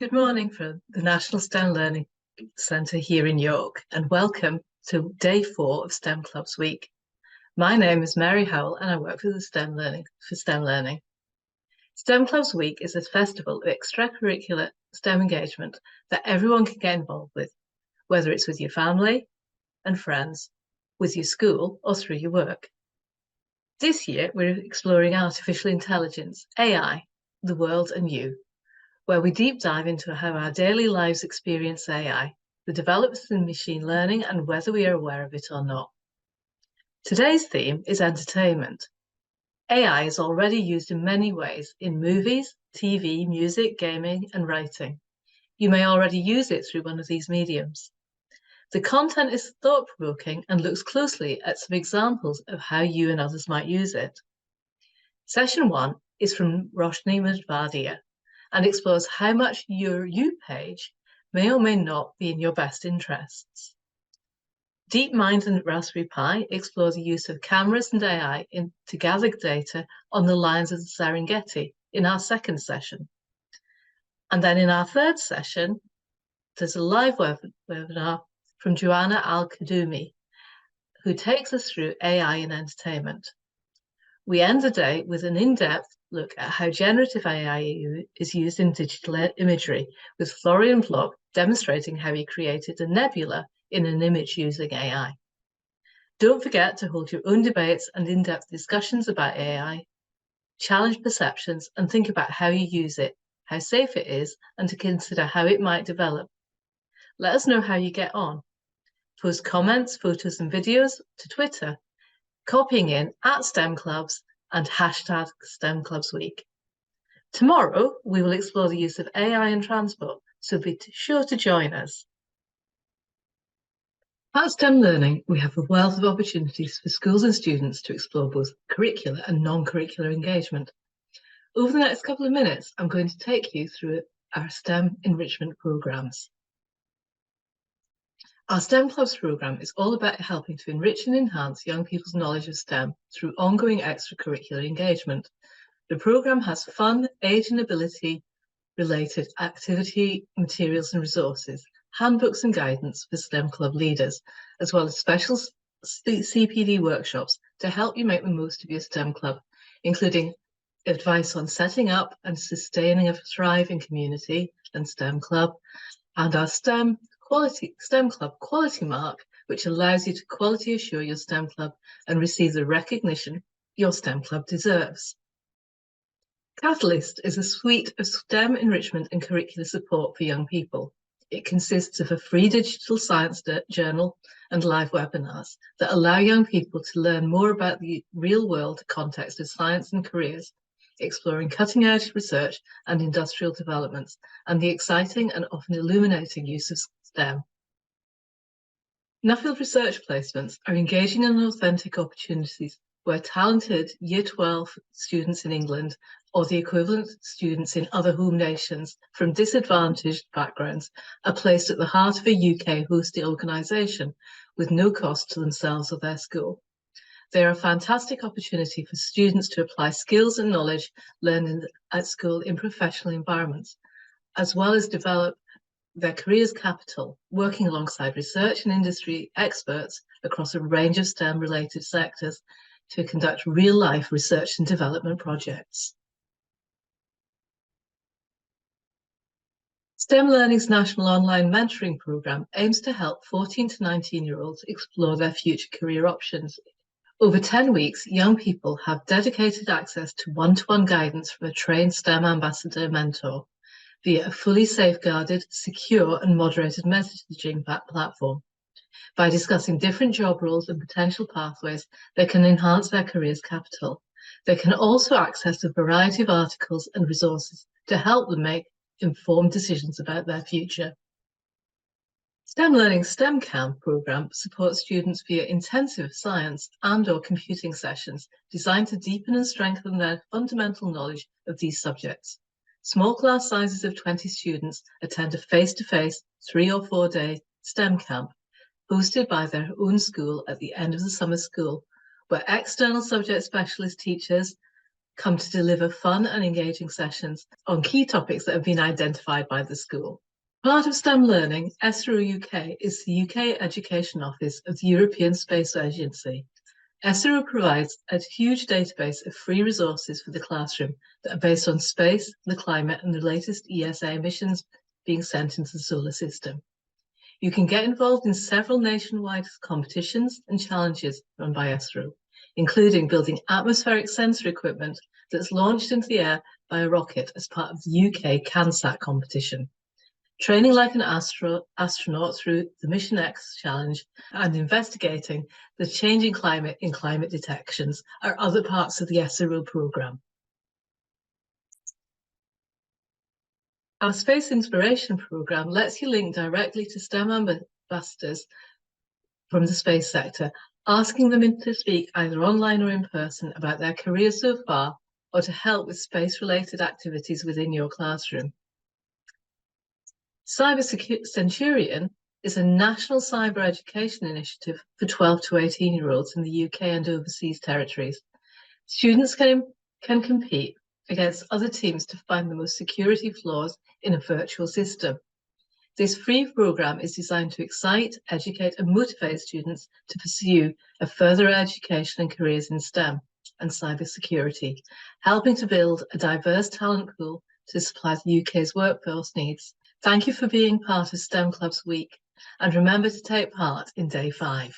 Good morning from the National STEM Learning Centre here in York, and welcome to day 4 of STEM Clubs Week. My name is Mary Howell and I work for STEM Learning. STEM Clubs Week is a festival of extracurricular STEM engagement that everyone can get involved with, whether it's with your family and friends, with your school, or through your work. This year, we're exploring artificial intelligence, AI, the world and you, where we deep dive into how our daily lives experience AI, the developments in machine learning, and whether we are aware of it or not. Today's theme is entertainment. AI is already used in many ways in movies, TV, music, gaming, and writing. You may already use it through one of these mediums. The content is thought-provoking and looks closely at some examples of how you and others might use it. Session 1 is from Roshni Madvadia and explores how much your You page may or may not be in your best interests. DeepMind and Raspberry Pi explore the use of cameras and AI to gather data on the lines of the Serengeti in our second session. And then in our third session, there's a live webinar from Joanna Al-Kadumi, who takes us through AI in entertainment. We end the day with an in-depth look at how generative AI is used in digital imagery, with Florian Vlog demonstrating how he created a nebula in an image using AI. Don't forget to hold your own debates and in-depth discussions about AI, challenge perceptions, and think about how you use it, how safe it is, and to consider how it might develop. Let us know how you get on. Post comments, photos, and videos to Twitter, copying in @STEM Clubs and hashtag STEM Clubs Week. Tomorrow, we will explore the use of AI in transport, so be sure to join us. At STEM Learning, we have a wealth of opportunities for schools and students to explore both curricular and non-curricular engagement. Over the next couple of minutes, I'm going to take you through our STEM enrichment programmes. Our STEM Clubs programme is all about helping to enrich and enhance young people's knowledge of STEM through ongoing extracurricular engagement. The programme has fun, age and ability related activity, materials and resources, handbooks and guidance for STEM club leaders, as well as special CPD workshops to help you make the most of your STEM club, including advice on setting up and sustaining a thriving community and STEM club, and our STEM Club Quality Mark, which allows you to quality assure your STEM club and receive the recognition your STEM club deserves. Catalyst is a suite of STEM enrichment and curricular support for young people. It consists of a free digital science journal and live webinars that allow young people to learn more about the real-world context of science and careers, exploring cutting-edge research and industrial developments, and the exciting and often illuminating use of STEM. Nuffield Research Placements are engaging and authentic opportunities where talented Year 12 students in England or the equivalent students in other home nations from disadvantaged backgrounds are placed at the heart of a UK hosted organisation with no cost to themselves or their school. They are a fantastic opportunity for students to apply skills and knowledge learned at school in professional environments, as well as develop their careers capital, working alongside research and industry experts across a range of STEM-related sectors to conduct real-life research and development projects. STEM Learning's National Online Mentoring Programme aims to help 14 to 19-year-olds explore their future career options. Over 10 weeks, young people have dedicated access to one-to-one guidance from a trained STEM ambassador mentor via a fully safeguarded, secure and moderated messaging platform. By discussing different job roles and potential pathways, they can enhance their careers capital. They can also access a variety of articles and resources to help them make informed decisions about their future. STEM Learning STEM Camp programme supports students via intensive science and/or computing sessions designed to deepen and strengthen their fundamental knowledge of these subjects. Small class sizes of 20 students attend a face-to-face 3 or 4 day STEM camp hosted by their own school at the end of the summer school, where external subject specialist teachers come to deliver fun and engaging sessions on key topics that have been identified by the school. Part of STEM Learning, ESERO UK is the UK Education Office of the European Space Agency. ESERO provides a huge database of free resources for the classroom that are based on space, the climate, and the latest ESA missions being sent into the solar system. You can get involved in several nationwide competitions and challenges run by ESERO, including building atmospheric sensor equipment that's launched into the air by a rocket as part of the UK CanSat competition, training like an astronaut through the Mission X challenge, and investigating the changing climate in climate detections are other parts of the ESERO programme. Our Space Inspiration programme lets you link directly to STEM ambassadors from the space sector, asking them to speak either online or in person about their careers so far, or to help with space-related activities within your classroom. Cyber Centurion is a national cyber education initiative for 12 to 18-year-olds in the UK and overseas territories. Students can compete against other teams to find the most security flaws in a virtual system. This free programme is designed to excite, educate, and motivate students to pursue a further education and careers in STEM and cybersecurity, helping to build a diverse talent pool to supply the UK's workforce needs. Thank you for being part of STEM Club's week, and remember to take part in Day 5.